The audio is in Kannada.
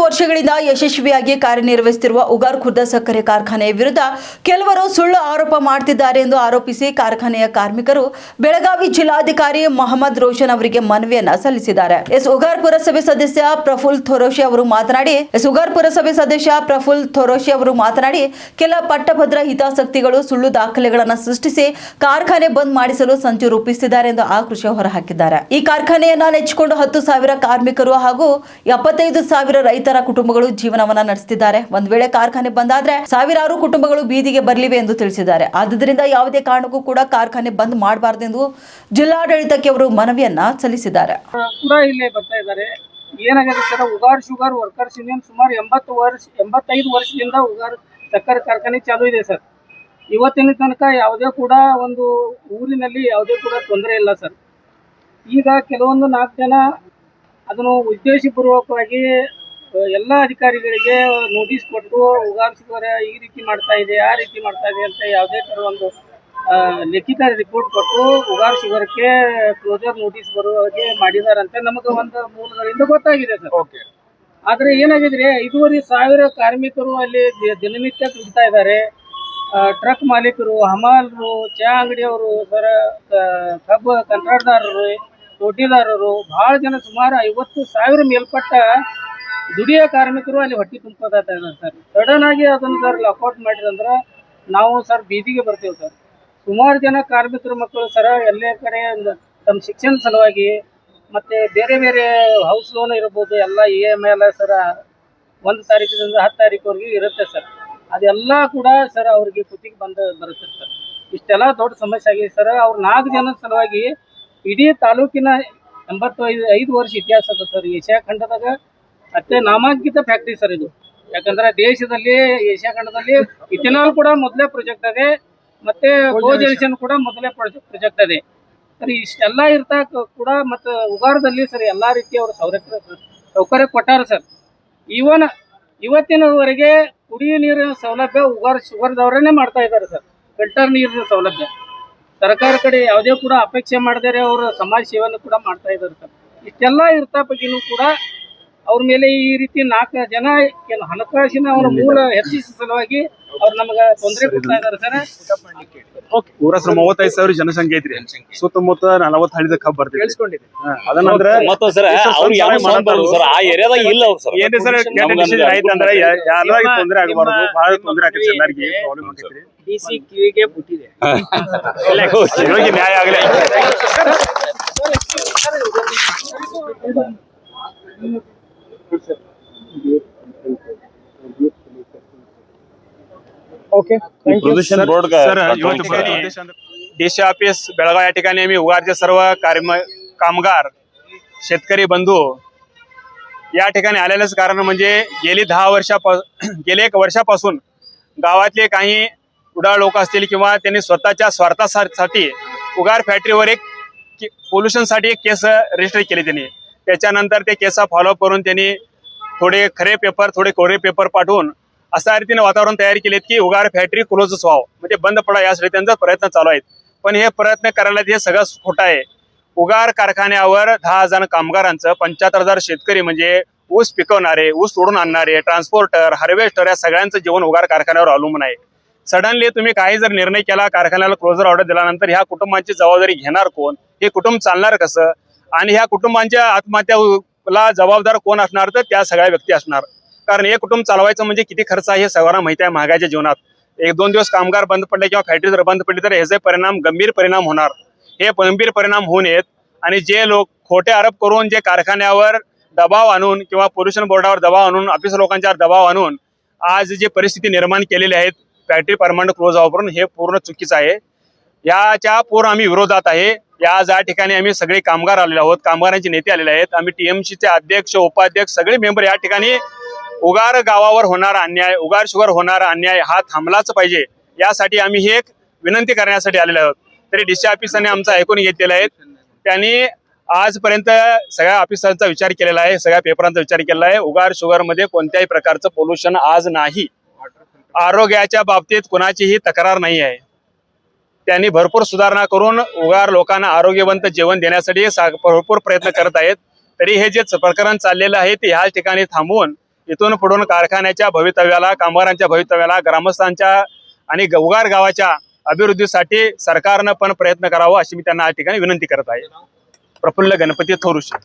ವರ್ಷಗಳಿಂದ ಯಶಸ್ವಿಯಾಗಿ ಕಾರ್ಯನಿರ್ವಹಿಸುತ್ತಿರುವ ಉಗಾರ್ ಖುರ್ದ ಸಕ್ಕರೆ ಕಾರ್ಖಾನೆ ವಿರುದ್ಧ ಕೆಲವರು ಸುಳ್ಳು ಆರೋಪ ಮಾಡುತ್ತಿದ್ದಾರೆ ಎಂದು ಆರೋಪಿಸಿ ಕಾರ್ಖಾನೆಯ ಕಾರ್ಮಿಕರು ಬೆಳಗಾವಿ ಜಿಲ್ಲಾಧಿಕಾರಿ ಮೊಹಮ್ಮದ್ ರೋಷನ್ ಅವರಿಗೆ ಮನವಿಯನ್ನ ಸಲ್ಲಿಸಿದ್ದಾರೆ. ಉಗಾರ್ ಪುರಸಭೆ ಸದಸ್ಯ ಪ್ರಫುಲ್ ಥೋರೋಶಿ ಅವರು ಮಾತನಾಡಿ ಕೆಲ ಪಟ್ಟಭದ್ರ ಹಿತಾಸಕ್ತಿಗಳು ಸುಳ್ಳು ದಾಖಲೆಗಳನ್ನು ಸೃಷ್ಟಿಸಿ ಕಾರ್ಖಾನೆ ಬಂದ್ ಮಾಡಿಸಲು ಸಂಚು ರೂಪಿಸಿದ್ದಾರೆ ಎಂದು ಆಕ್ರೋಶ ಹೊರಹಾಕಿದ್ದಾರೆ. ಈ ಕಾರ್ಖಾನೆಯನ್ನ ನೆಚ್ಚಿಕೊಂಡು 10,000 ಕಾರ್ಮಿಕರು ಹಾಗೂ 75,000 ರೈತರ ಕುಟುಂಬಗಳು ಜೀವನವನ್ನ ನಡೆಸುತ್ತಿದ್ದಾರೆ. ಒಂದು ವೇಳೆ ಕಾರ್ಖಾನೆ ಬಂದಾದ್ರೆ ಸಾವಿರಾರು ಕುಟುಂಬಗಳು ಬೀದಿಗೆ ಬರಲಿವೆ ಎಂದು ತಿಳಿಸಿದ್ದಾರೆ. ಆದ್ದರಿಂದ ಯಾವುದೇ ಕಾರಣಕ್ಕೂ ಕೂಡ ಕಾರ್ಖಾನೆ ಬಂದ್ ಮಾಡಬಾರದೆಂದು ಜಿಲ್ಲಾಡಳಿತಕ್ಕೆ ಅವರು ಮನವಿಯನ್ನ ಸಲ್ಲಿಸಿದ್ದಾರೆ. ಇಲ್ಲೇ ಬರ್ತಾ ಇದ್ದಾರೆ. ಏನಾಗಿದೆ sir, Ugar sugar workers union ಸುಮಾರು 85 ವರ್ಷದಿಂದ ಉಗಾರ್ ಸಕ್ಕರೆ ಕಾರ್ಖಾನೆ ಚಾಲೂ ಇದೆ ಸರ್. ಇವತ್ತಿನ ತನಕ ಯಾವುದೇ ಕೂಡ ಒಂದು ಊರಿನಲ್ಲಿ ಯಾವುದೇ ಕೂಡ ತೊಂದರೆ ಇಲ್ಲ ಸರ್. ಈಗ ಕೆಲವೊಂದು 4 ಜನ ಅದನ್ನು ಉದ್ದೇಶಪೂರ್ವಕವಾಗಿ ಎಲ್ಲ ಅಧಿಕಾರಿಗಳಿಗೆ ನೋಟಿಸ್ ಕೊಟ್ಟು ಉಗಾರ್ ಶುಗರ್ ಈ ರೀತಿ ಮಾಡ್ತಾ ಇದೆ, ಆ ರೀತಿ ಮಾಡ್ತಾ ಇದೆ ಅಂತ ಯಾವುದೇ ಥರ ಒಂದು ಲಿಖಿತ ರಿಪೋರ್ಟ್ ಕೊಟ್ಟು ಉಗಾರ್ ಶುಗರ್ಗೆ ಕ್ಲೋಸರ್ ನೋಟಿಸ್ ಬರುವ ಹಾಗೆ ಮಾಡಿದಾರಂತೆ ನಮಗೆ ಒಂದು ಮೂಲಗಳಿಂದ ಗೊತ್ತಾಗಿದೆ ಸರ್. ಆದರೆ ಏನಾಗಿದ್ರೆ 5,500 ಕಾರ್ಮಿಕರು ಅಲ್ಲಿ ದಿನನಿತ್ಯ ದುಡಿತಾ ಇದ್ದಾರೆ. ಟ್ರಕ್ ಮಾಲೀಕರು, ಹಮಾಲರು, ಚಹಾ ಅಂಗಡಿಯವರು, ಸರ ಕಬ್ಬು ಕಂತ್ರಾಟದಾರರು, ತೋಟಿದಾರರು, ಭಾಳ ಜನ ಸುಮಾರು 50,000 ಮೇಲ್ಪಟ್ಟ ದುಡಿಯೋ ಕಾರ್ಮಿಕರು ಅಲ್ಲಿ ಹೊಟ್ಟೆ ತುಂಬ್ಕೋತಾ ಇದ್ದಾರೆ ಸರ್. ಸಡನ್ ಆಗಿ ಅದನ್ನು ಸರ್ ಲಾಕೌಟ್ ಮಾಡಿದಂದ್ರೆ ನಾವು ಸರ್ ಬೀದಿಗೆ ಬರ್ತೀವಿ ಸರ್. ಸುಮಾರು ಜನ ಕಾರ್ಮಿಕರ ಮಕ್ಕಳು ಸರ ಎಲ್ಲೇ ಕಡೆ ತಮ್ಮ ಶಿಕ್ಷಣ ಸಲುವಾಗಿ ಮತ್ತು ಬೇರೆ ಬೇರೆ ಹೌಸ್ ಲೋನ್ ಇರ್ಬೋದು, ಎಲ್ಲ EMI ಎಲ್ಲ ಸರ 1 ತಾರೀಕಿನಿಂದ 10 ತಾರೀಕುವರೆಗೆ ಇರುತ್ತೆ ಸರ್. ಅದೆಲ್ಲ ಕೂಡ ಸರ್ ಅವ್ರಿಗೆ ಕುತ್ತಿಗೆ ಬರುತ್ತೆ ಸರ್. ಇಷ್ಟೆಲ್ಲ ದೊಡ್ಡ ಸಮಸ್ಯೆ ಆಗಿದೆ ಸರ್. ಅವ್ರು 4 ಜನದ ಸಲುವಾಗಿ ಇಡೀ ತಾಲೂಕಿನ 85 ವರ್ಷ ಇತಿಹಾಸ ಅದ ಸರ್. ಏಷ್ಯಾ ಖಂಡದಾಗ ಅಷ್ಟೇ ನಾಮಾಂಕಿತ ಫ್ಯಾಕ್ಟ್ರಿ ಸರ್ ಇದು. ಯಾಕಂದ್ರೆ ದೇಶದಲ್ಲಿ ಏಷ್ಯಾ ಖಂಡದಲ್ಲಿ ಇಥೆನಾಲ್ ಕೂಡ ಮೊದಲೇ ಪ್ರಾಜೆಕ್ಟ್ ಇದೆ, ಮತ್ತೆ ಕೋಜೆನೇಷನ್ ಕೂಡ ಮೊದಲೇ ಪ್ರಾಜೆಕ್ಟ್ ಇದೆ ಸರ್. ಇಷ್ಟೆಲ್ಲ ಇರ್ತಾ ಕೂಡ ಮತ್ತು ಉಗಾರದಲ್ಲಿ ಸರ್ ಎಲ್ಲ ರೀತಿಯ ಅವರು ಸೌಕರ್ಯ ಕೊಟ್ಟಾರ ಸರ್. ಇವತ್ತಿನವರೆಗೆ ಕುಡಿಯುವ ನೀರಿನ ಸೌಲಭ್ಯ ಉಗಾರ್ ಶುಗರ್ದವರನ್ನೇ ಮಾಡ್ತಾ ಇದ್ದಾರೆ ಸರ್. ಫಿಲ್ಟರ್ ನೀರಿನ ಸೌಲಭ್ಯ ಸರ್ಕಾರ ಕಡೆ ಯಾವುದೇ ಕೂಡ ಅಪೇಕ್ಷೆ ಮಾಡದೇ ಅವರು ಸಮಾಜ ಸೇವೆಯನ್ನು ಕೂಡ ಮಾಡ್ತಾ ಇದ್ದಾರೆ ಸರ್. ಇಷ್ಟೆಲ್ಲ ಇರ್ತಾ ಬಗ್ಗೆನೂ ಕೂಡ ಅವ್ರ ಮೇಲೆ ಈ ರೀತಿ 4 ಜನ ಹಣಕಾಸಿನ ಅವರ ಮೂಲ ಹೆಚ್ಚಿಸುವ ಸಲುವಾಗಿ ಅವ್ರು ನಮಗೆ ತೊಂದರೆ ಕೊಡ್ತಾ ಇದ್ದಾರೆ ಸರ್. ಊರ 35,000 ಜನಸಂಖ್ಯೆ ಐತ್ರಿ. ಸುತ್ತಮುತ್ತ 40 ಹಳ್ಳಿದ ಕಬ್ಬ್ ಬರ್ತೀವಿ. ಅದನ್ನಂದ್ರೆ ಏನ್ರಿ ಸರ್ ಆಯ್ತಂದ್ರೆ ಯಾರಾಗಿ ತೊಂದರೆ ಆಗಬಾರ್ದು, ಬಹಳ ತೊಂದರೆ ಆಗತ್ತೆ ಎಲ್ಲರಿಗೆ. ಪ್ರಾಬ್ಲಮ್ ಆಗೈತ್ರಿ. DC ಕಿವಿಗೆ ಬಿಟ್ಟಿದೆ, ನ್ಯಾಯ ಆಗಲಿ. DC ऑफिस बेळगाव या ठिकाणी आम्ही उगारचे सर्व कामगार शेतकरी बंधू या ठिकाणी आलेलंच कारण म्हणजे गेली 1 वर्षापासून गावातले काही उडाळ लोक असतील किंवा त्यांनी स्वतःच्या स्वार्थासाठी उगार फॅक्टरीवर एक पोल्युशनसाठी एक केस रजिस्टर केली त्यांनी. त्याच्यानंतर ते केस फॉलोअप करून त्यांनी थोडे खरे पेपर थोडे कोरे पेपर पाठवून अशा रीतीने वातावरण तयार केलेत की उगार फॅक्टरी क्लोजच व्हावं, म्हणजे बंद पडा यासाठी त्यांचा प्रयत्न चालू आहेत. पण हे प्रयत्न करायला हे सगळं खोटं आहे. उगार कारखान्यावर 10,000 कामगारांचं 75,000 शेतकरी म्हणजे ऊस पिकवणारे, ऊस तोडून आणणारे, ट्रान्सपोर्टर, हार्वेस्टर या सगळ्यांचं जीवन उगार कारखान्यावर अवलंबून आहे. सडनली तुम्ही काही जर निर्णय केला, कारखान्याला क्लोजर ऑर्डर दिल्यानंतर ह्या कुटुंबांची जबाबदारी घेणार कोण? हे कुटुंब चालणार कसं? आणि ह्या कुटुंबांच्या आत्महत्याला जबाबदार कोण असणार? तर त्या सगळ्या व्यक्ती असणार. कारण हे कुटुंब चालवायचं म्हणजे किती खर्च आहे हे सगळ्यांना माहिती आहे. महागाईच्या जीवनात 1-2 दिवस कामगार बंद पडले किंवा फॅक्टरी जर बंद पडली तर ह्याचे परिणाम गंभीर परिणाम होणार. हे गंभीर परिणाम होऊ नयेत. आणि जे लोक खोटे आरोप करून जे कारखान्यावर दबाव आणून किंवा पोल्युशन बोर्डावर दबाव आणून ऑफिस लोकांच्यावर दबाव आणून आज जी परिस्थिती निर्माण केलेली आहे फॅक्टरी परमनंट क्लोज व्हावरून, हे पूर्ण चुकीचं आहे. याच्या पूर्ण आम्ही विरोधात आहे. या ठिकाणी आम्ही सगळे कामगार आलेले आहोत, कामगारांचे नेते आलेले आहेत. आम्ही TMCचे अध्यक्ष, उपाध्यक्ष सगळे मेंबर या ठिकाणी उगार गावावर होणारा अन्याय, उगार शुगर होणारा अन्याय हा थांबलाच पाहिजे यासाठी आम्ही ही एक विनंती करण्यासाठी आलेले आहोत. तरी DC ऑफिसरने आमचं ऐकून घेतलेलं आहे. त्यांनी आजपर्यंत सगळ्या ऑफिसरचा विचार केलेला आहे, सगळ्या पेपरांचा विचार केलेला आहे. उगार शुगर मध्ये कोणत्याही प्रकारचं पोल्युशन आज नाही. आरोग्याच्या बाबतीत कुणाचीही तक्रार नाही आहे. त्यांनी भरपूर सुधारणा करून उगार लोकांना आरोग्यवंत जेवण देण्यासाठी भरपूर प्रयत्न करत आहेत. तरी हे जे प्रकरण चाललेलं आहे ते ह्या ठिकाणी थांबवून इथून पुढून कारखान्याच्या भवितव्याला, कामगारांच्या भवितव्याला, ग्रामस्थांच्या आणि उगार गावाच्या अभिवृद्धीसाठी सरकारनं पण प्रयत्न करावा अशी मी त्यांना या ठिकाणी विनंती करत आहे. प्रफुल्ल गणपती थोरुशे.